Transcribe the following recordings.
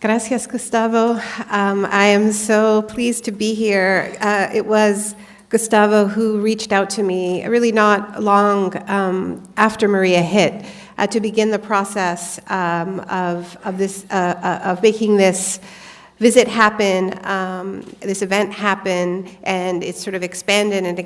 Gracias, Gustavo. I am so pleased to be here. It was Gustavo who reached out to me really not long after Maria hit to begin the process of making this visit happen, this event happen, and it's sort of expanded in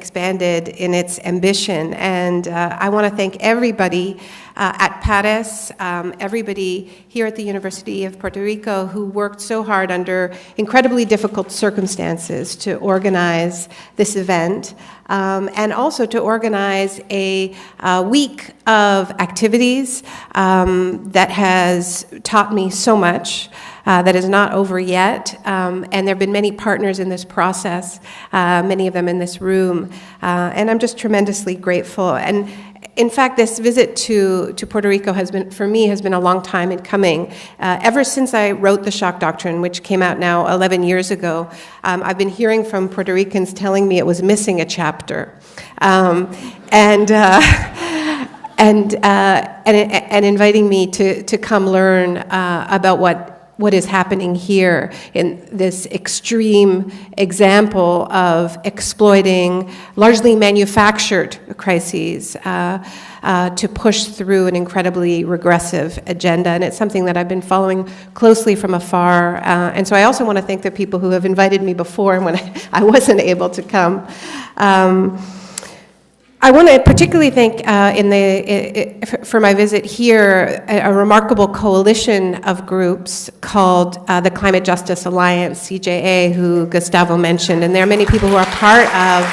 its ambition. And I want to thank everybody at Paris, everybody here at the University of Puerto Rico who worked so hard under incredibly difficult circumstances to organize this event, and also to organize a week of activities that has taught me so much. That is not over yet, and there have been many partners in this process, many of them in this room, and I'm just tremendously grateful. And in fact, this visit to Puerto Rico has been a long time in coming. Ever since I wrote The Shock Doctrine, which came out now 11 years ago, I've been hearing from Puerto Ricans telling me it was missing a chapter, and inviting me to come learn about what is happening here in this extreme example of exploiting largely manufactured crises to push through an incredibly regressive agenda. And it's something that I've been following closely from afar. And so I also want to thank the people who have invited me before when I wasn't able to come. I want to particularly thank, for my visit here, a remarkable coalition of groups called the Climate Justice Alliance, CJA, who Gustavo mentioned, and there are many people who are part of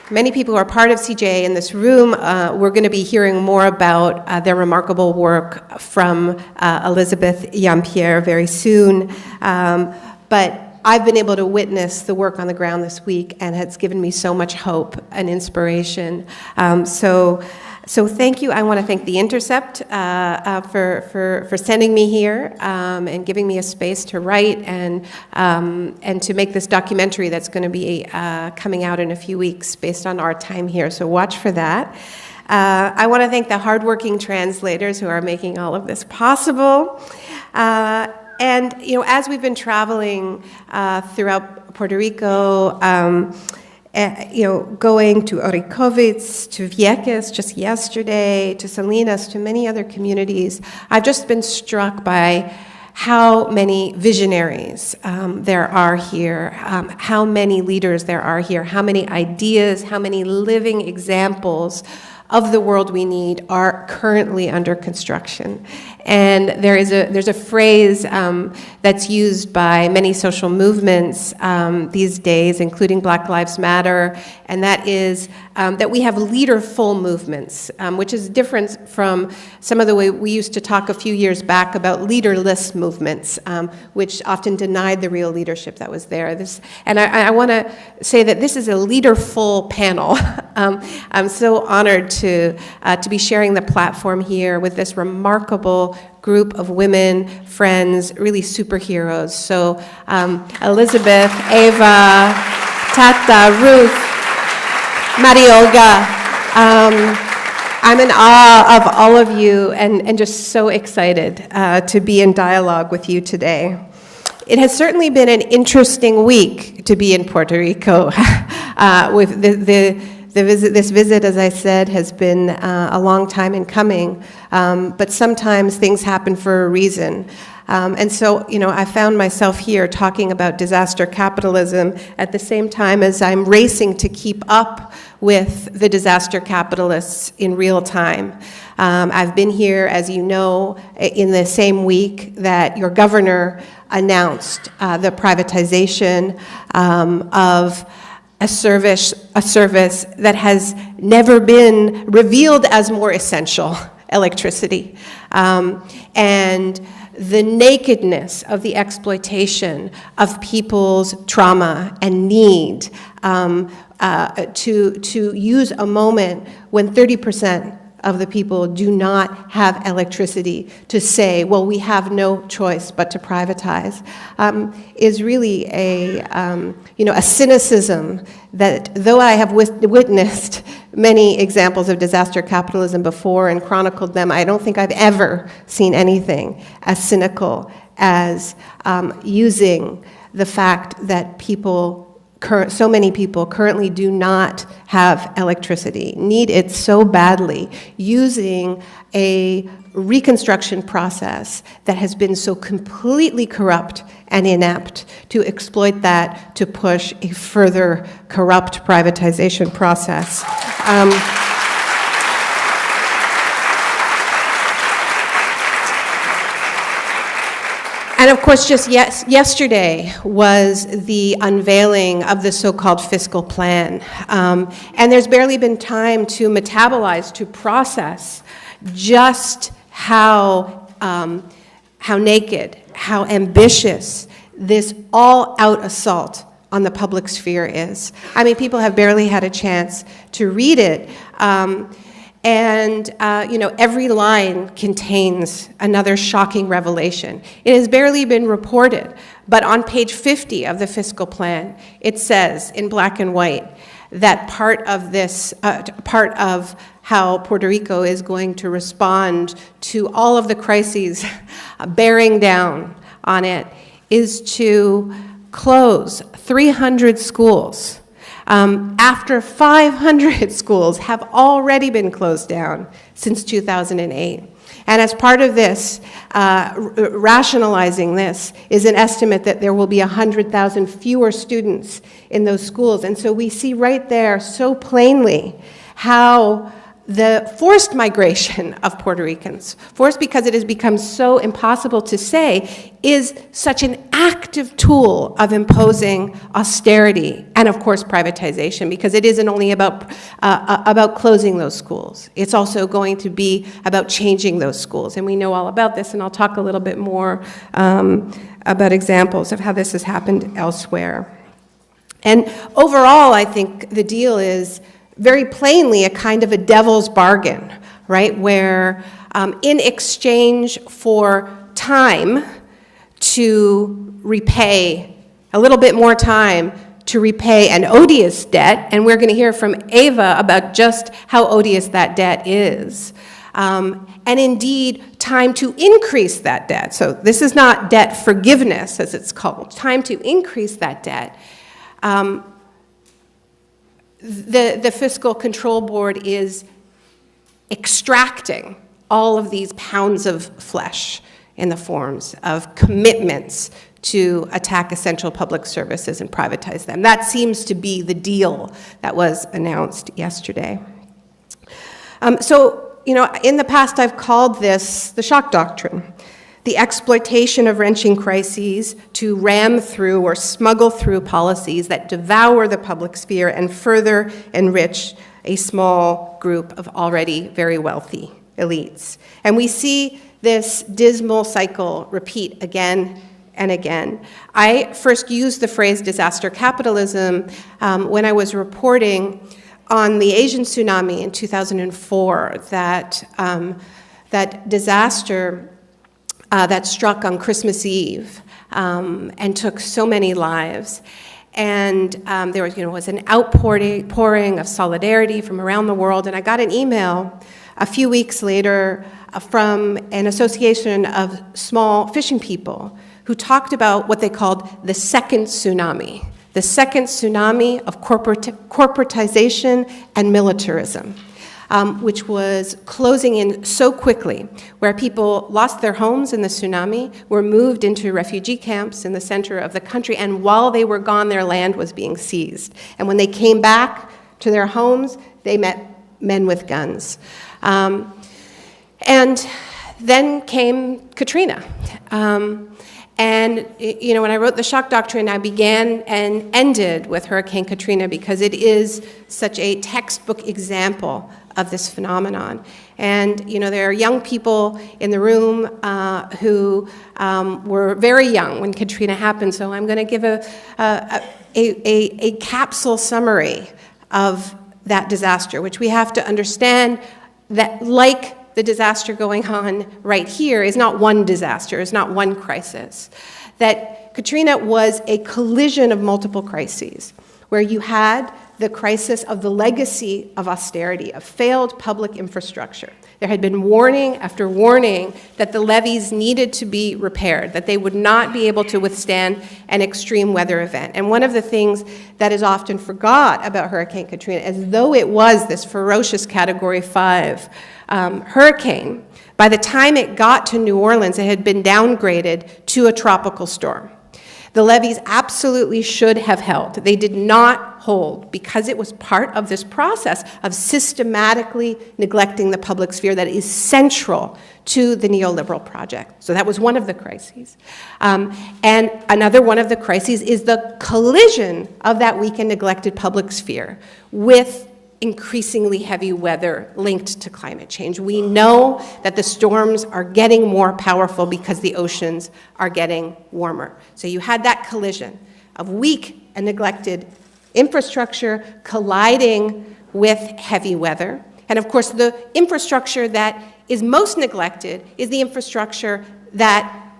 CJA in this room. We're going to be hearing more about their remarkable work from Elizabeth Jean-Pierre very soon, but I've been able to witness the work on the ground this week, and it's given me so much hope and inspiration. So thank you. I want to thank The Intercept for sending me here and giving me a space to write and to make this documentary that's going to be coming out in a few weeks based on our time here. So watch for that. I want to thank the hardworking translators who are making all of this possible. And, as we've been traveling throughout Puerto Rico, going to Orikovitz, to Vieques just yesterday, to Salinas, to many other communities, I've just been struck by how many visionaries there are here, how many leaders there are here, how many ideas, how many living examples of the world we need are currently under construction. And there's a phrase that's used by many social movements these days, including Black Lives Matter, and that is that we have leaderful movements, which is different from some of the way we used to talk a few years back about leaderless movements, which often denied the real leadership that was there. And I want to say that this is a leaderful panel. I'm so honored to be sharing the platform here with this remarkable group of women, friends, really superheroes. So Elizabeth, Ava, Tata, Ruth, Mariolga, I'm in awe of all of you and just so excited to be in dialogue with you today. It has certainly been an interesting week to be in Puerto Rico. With this visit, as I said, has been a long time in coming, but sometimes things happen for a reason. And so, I found myself here talking about disaster capitalism at the same time as I'm racing to keep up with the disaster capitalists in real time. I've been here, as you know, in the same week that your governor announced the privatization of a service that has never been revealed as more essential, electricity. And the nakedness of the exploitation of people's trauma and need to use a moment when 30% of the people do not have electricity to say, well, we have no choice but to privatize, is really a cynicism that, though I have witnessed many examples of disaster capitalism before and chronicled them, I don't think I've ever seen anything as cynical as using the fact that so many people currently do not have electricity, need it so badly, using a reconstruction process that has been so completely corrupt and inept to exploit that to push a further corrupt privatization process. And of course, just yesterday was the unveiling of the so-called fiscal plan. And there's barely been time to metabolize, to process just how naked, how ambitious this all-out assault on the public sphere is. I mean, people have barely had a chance to read it. Every line contains another shocking revelation. It has barely been reported, but on page 50 of the fiscal plan, it says in black and white that part of how Puerto Rico is going to respond to all of the crises bearing down on it is to close 300 schools. After 500 schools have already been closed down since 2008. And as part of this, rationalizing this, is an estimate that there will be 100,000 fewer students in those schools. And so we see right there so plainly how the forced migration of Puerto Ricans, forced because it has become so impossible to say, is such an active tool of imposing austerity and, of course, privatization, because it isn't only about closing those schools. It's also going to be about changing those schools. And we know all about this, and I'll talk a little bit more about examples of how this has happened elsewhere. And overall, I think the deal is very plainly a kind of a devil's bargain, right? Where in exchange for time to repay, a little bit more time to repay an odious debt, and we're going to hear from Ava about just how odious that debt is, and indeed time to increase that debt. So this is not debt forgiveness, as it's called, time to increase that debt. The Fiscal Control Board is extracting all of these pounds of flesh in the forms of commitments to attack essential public services and privatize them. That seems to be the deal that was announced yesterday. In the past I've called this the shock doctrine. The exploitation of wrenching crises to ram through or smuggle through policies that devour the public sphere and further enrich a small group of already very wealthy elites. And we see this dismal cycle repeat again and again. I first used the phrase disaster capitalism when I was reporting on the Asian tsunami in 2004, that disaster that struck on Christmas Eve and took so many lives. And there was an outpouring of solidarity from around the world. And I got an email a few weeks later from an association of small fishing people who talked about what they called the second tsunami of corporatization and militarism. Which was closing in so quickly, where people lost their homes in the tsunami, were moved into refugee camps in the center of the country, and while they were gone, their land was being seized. And when they came back to their homes, they met men with guns. And then came Katrina. And when I wrote The Shock Doctrine, I began and ended with Hurricane Katrina because it is such a textbook example of this phenomenon. And, there are young people in the room who were very young when Katrina happened, so I'm going to give a capsule summary of that disaster, which we have to understand that, like the disaster going on right here, is not one disaster, is not one crisis. That Katrina was a collision of multiple crises, where you had the crisis of the legacy of austerity, of failed public infrastructure. There had been warning after warning that the levees needed to be repaired, that they would not be able to withstand an extreme weather event. And one of the things that is often forgot about Hurricane Katrina, as though it was this ferocious Category 5 hurricane, by the time it got to New Orleans, it had been downgraded to a tropical storm. The levees absolutely should have held. They did not hold because it was part of this process of systematically neglecting the public sphere that is central to the neoliberal project. So that was one of the crises. And another one of the crises is the collision of that weak and neglected public sphere with increasingly heavy weather linked to climate change. We know that the storms are getting more powerful because the oceans are getting warmer. So you had that collision of weak and neglected infrastructure colliding with heavy weather. And of course, the infrastructure that is most neglected is the infrastructure that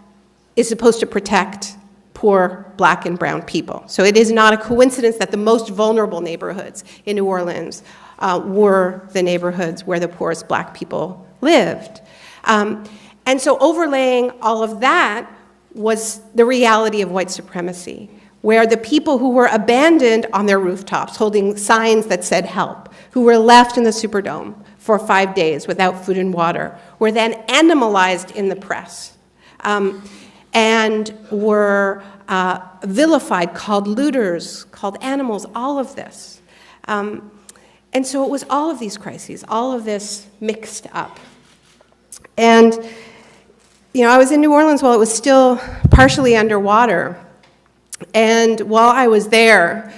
is supposed to protect poor Black and brown people. So it is not a coincidence that the most vulnerable neighborhoods in New Orleans were the neighborhoods where the poorest Black people lived. And so overlaying all of that was the reality of white supremacy, where the people who were abandoned on their rooftops, holding signs that said help, who were left in the Superdome for 5 days without food and water, were then animalized in the press. And were vilified, called looters, called animals, all of this. And so it was all of these crises, all of this mixed up. And, you know, I was in New Orleans while it was still partially underwater. And while I was there,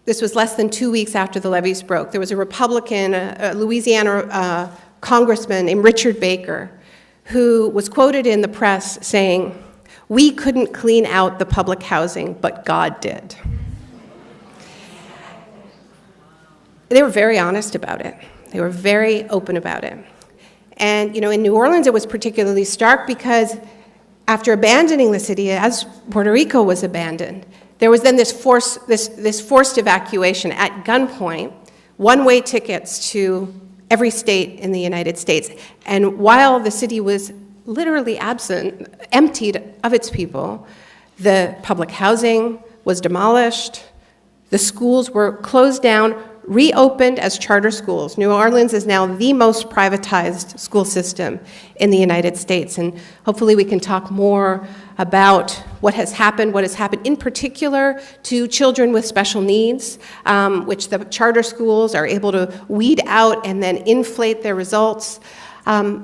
this was less than 2 weeks after the levees broke, there was a Republican, a Louisiana congressman named Richard Baker, who was quoted in the press saying, "We couldn't clean out the public housing, but God did." They were very honest about it. They were very open about it. And, you know, in New Orleans, it was particularly stark because after abandoning the city, as Puerto Rico was abandoned, there was then this forced evacuation at gunpoint, one-way tickets to every state in the United States. And while the city was literally emptied of its people, the public housing was demolished, the schools were closed down, reopened as charter schools. New Orleans is now the most privatized school system in the United States. And hopefully we can talk more about what has happened in particular to children with special needs, which the charter schools are able to weed out and then inflate their results.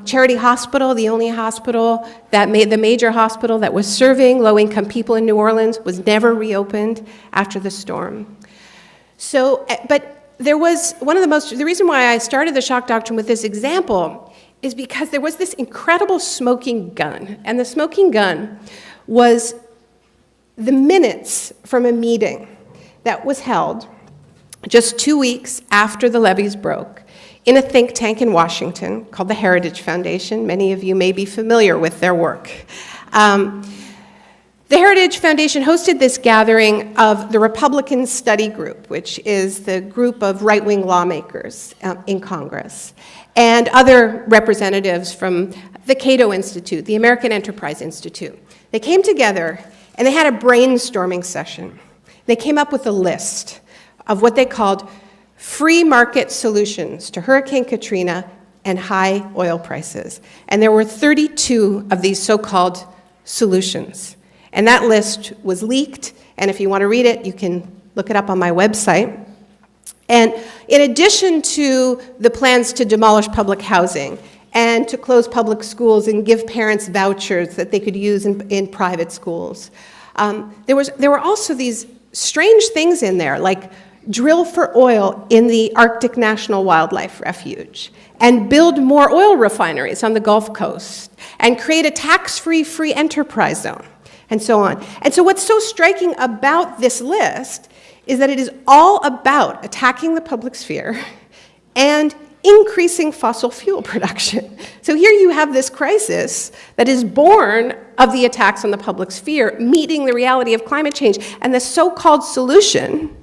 Charity Hospital, the only hospital that the major hospital that was serving low-income people in New Orleans, was never reopened after the storm. So, but there was the reason why I started the shock doctrine with this example is because there was this incredible smoking gun. And the smoking gun was the minutes from a meeting that was held just 2 weeks after the levees broke in a think tank in Washington called the Heritage Foundation. Many of you may be familiar with their work. The Heritage Foundation hosted this gathering of the Republican Study Group, which is the group of right-wing lawmakers in Congress, and other representatives from the Cato Institute, the American Enterprise Institute. They came together and they had a brainstorming session. They came up with a list of what they called free market solutions to Hurricane Katrina and high oil prices. And there were 32 of these so-called solutions. And that list was leaked, and if you want to read it, you can look it up on my website. And in addition to the plans to demolish public housing and to close public schools and give parents vouchers that they could use in private schools, there were also these strange things in there, like drill for oil in the Arctic National Wildlife Refuge, and build more oil refineries on the Gulf Coast, and create a tax-free free enterprise zone, and so on. And so what's so striking about this list is that it is all about attacking the public sphere and increasing fossil fuel production. So here you have this crisis that is born of the attacks on the public sphere, meeting the reality of climate change. And the so-called solution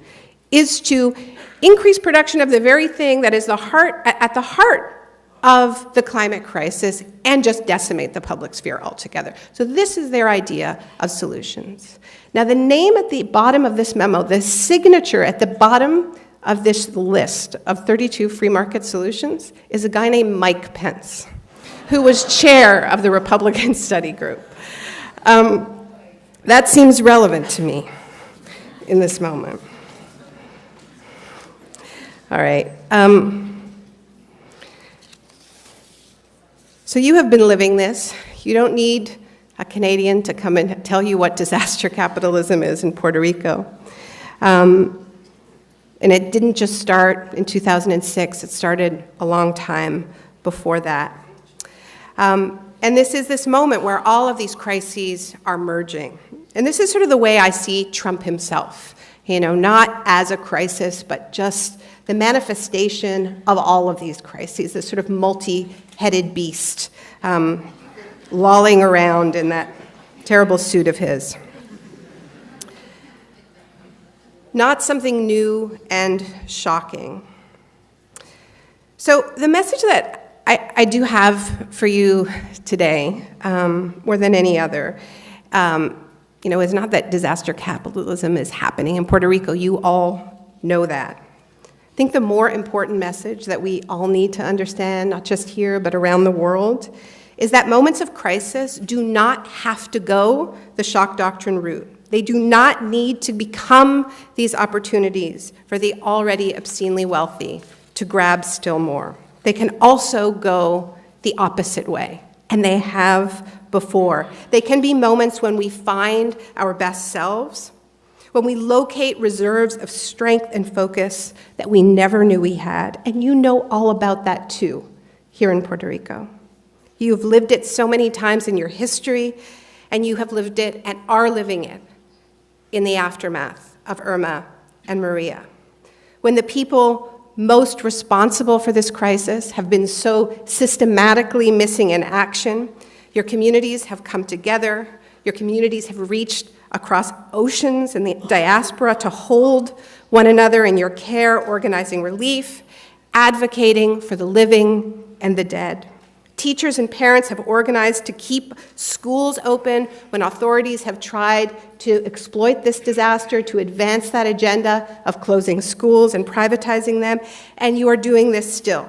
is to increase production of the very thing that is at the heart of the climate crisis and just decimate the public sphere altogether. So this is their idea of solutions. Now the name at the bottom of this memo, the signature at the bottom of this list of 32 free market solutions is a guy named Mike Pence, who was chair of the Republican study group. That seems relevant to me in this moment. All right. So you have been living this. You don't need a Canadian to come and tell you what disaster capitalism is in Puerto Rico. And it didn't just start in 2006. It started a long time before that. And this is this moment where all of these crises are merging. And this is sort of the way I see Trump himself, not as a crisis, but just the manifestation of all of these crises, this sort of multi-headed beast lolling around in that terrible suit of his. Not something new and shocking. So the message that I do have for you today, more than any other, is not that disaster capitalism is happening in Puerto Rico. You all know that. I think the more important message that we all need to understand, not just here but around the world, is that moments of crisis do not have to go the shock doctrine route. They do not need to become these opportunities for the already obscenely wealthy to grab still more. They can also go the opposite way, and they have before. They can be moments when we find our best selves, when we locate reserves of strength and focus that we never knew we had. And you know all about that too, here in Puerto Rico. You've lived it so many times in your history, and you have lived it and are living it in the aftermath of Irma and Maria. When the people most responsible for this crisis have been so systematically missing in action, your communities have come together, your communities have reached across oceans and the diaspora to hold one another in your care, organizing relief, advocating for the living and the dead. Teachers and parents have organized to keep schools open when authorities have tried to exploit this disaster to advance that agenda of closing schools and privatizing them, and you are doing this still,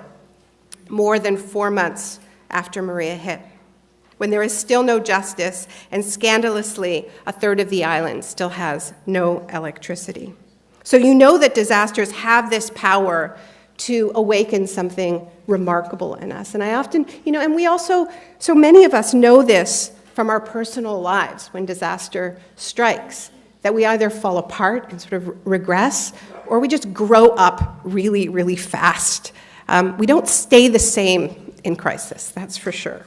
more than 4 months after Maria hit, when there is still no justice, and scandalously, a third of the island still has no electricity. So you know that disasters have this power to awaken something remarkable in us. And I often, and we also, so many of us know this from our personal lives when disaster strikes, that we either fall apart and sort of regress, or we just grow up really, really fast. We don't stay the same in crisis, that's for sure.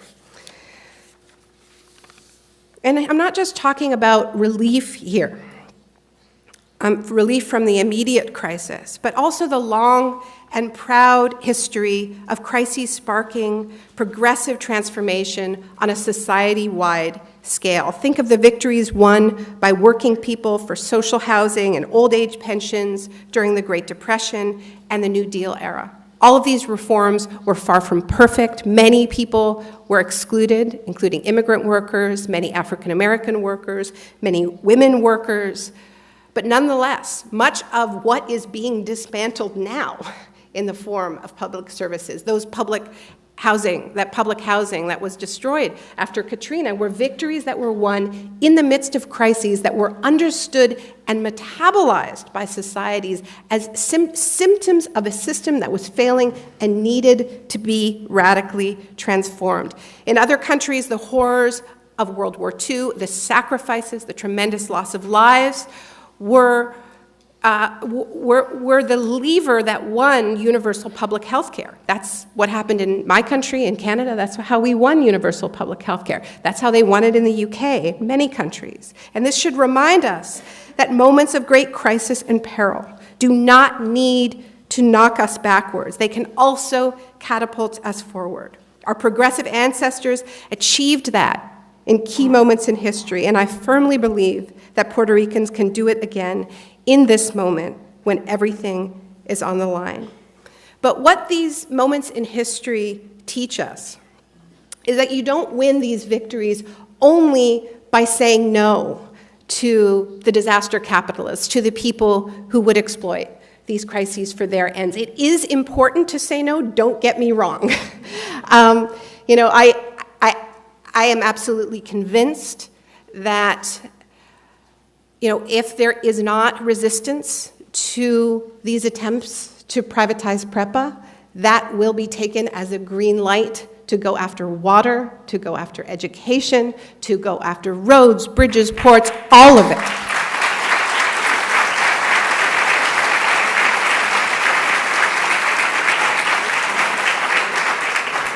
And I'm not just talking about relief here, relief from the immediate crisis, but also the long and proud history of crises sparking progressive transformation on a society-wide scale. Think of the victories won by working people for social housing and old age pensions during the Great Depression and the New Deal era. All of these reforms were far from perfect. Many people were excluded, including immigrant workers, many African American workers, many women workers. But nonetheless, much of what is being dismantled now in the form of public services, those public housing that was destroyed after Katrina, were victories that were won in the midst of crises that were understood and metabolized by societies as symptoms of a system that was failing and needed to be radically transformed. In other countries, the horrors of World War II, the sacrifices, the tremendous loss of lives, were the lever that won universal public health care. That's what happened in my country, in Canada. That's how we won universal public health care. That's how they won it in the UK, many countries. And this should remind us that moments of great crisis and peril do not need to knock us backwards. They can also catapult us forward. Our progressive ancestors achieved that in key moments in history, and I firmly believe that Puerto Ricans can do it again in this moment when everything is on the line. But what these moments in history teach us is that you don't win these victories only by saying no to the disaster capitalists, to the people who would exploit these crises for their ends. It is important to say no, don't get me wrong. I am absolutely convinced that, if there is not resistance to these attempts to privatize PREPA, that will be taken as a green light to go after water, to go after education, to go after roads, bridges, ports, all of it.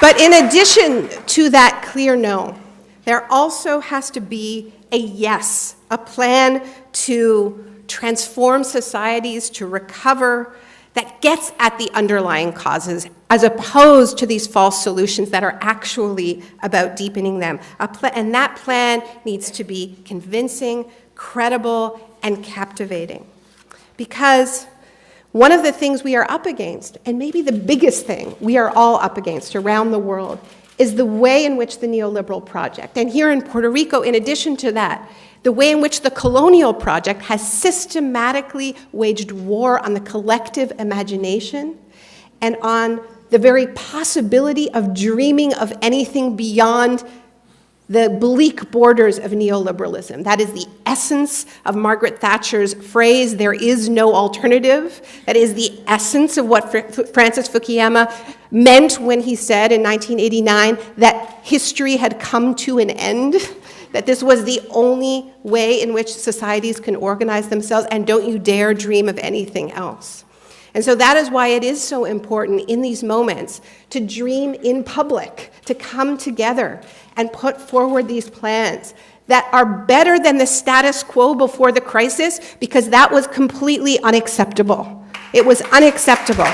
But in addition to that clear no, there also has to be a yes, a plan to transform societies, to recover, that gets at the underlying causes, as opposed to these false solutions that are actually about deepening them. And that plan needs to be convincing, credible, and captivating. Because one of the things we are up against, and maybe the biggest thing we are all up against around the world, is the way in which the neoliberal project, and here in Puerto Rico, in addition to that, the way in which the colonial project has systematically waged war on the collective imagination and on the very possibility of dreaming of anything beyond the bleak borders of neoliberalism. That is the essence of Margaret Thatcher's phrase, "there is no alternative." That is the essence of what Francis Fukuyama meant when he said in 1989 that history had come to an end, that this was the only way in which societies can organize themselves, and don't you dare dream of anything else. And so that is why it is so important in these moments to dream in public, to come together and put forward these plans that are better than the status quo before the crisis, because that was completely unacceptable. It was unacceptable.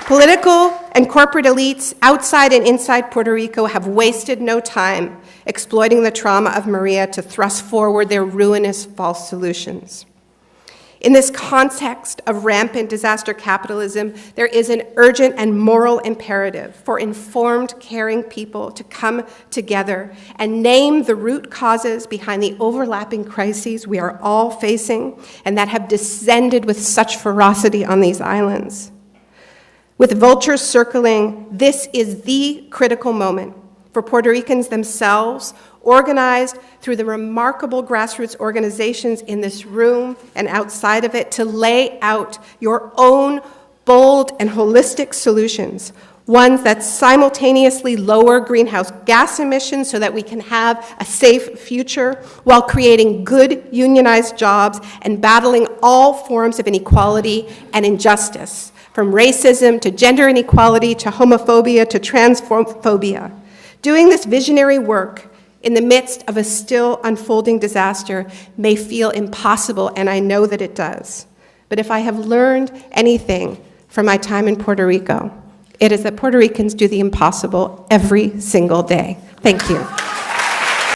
Political and corporate elites outside and inside Puerto Rico have wasted no time exploiting the trauma of Maria to thrust forward their ruinous false solutions. In this context of rampant disaster capitalism, there is an urgent and moral imperative for informed, caring people to come together and name the root causes behind the overlapping crises we are all facing and that have descended with such ferocity on these islands. With vultures circling, this is the critical moment for Puerto Ricans themselves, organized through the remarkable grassroots organizations in this room and outside of it, to lay out your own bold and holistic solutions, ones that simultaneously lower greenhouse gas emissions so that we can have a safe future while creating good unionized jobs and battling all forms of inequality and injustice, from racism to gender inequality to homophobia to transphobia. Doing this visionary work in the midst of a still unfolding disaster may feel impossible, and I know that it does. But if I have learned anything from my time in Puerto Rico, it is that Puerto Ricans do the impossible every single day. Thank you.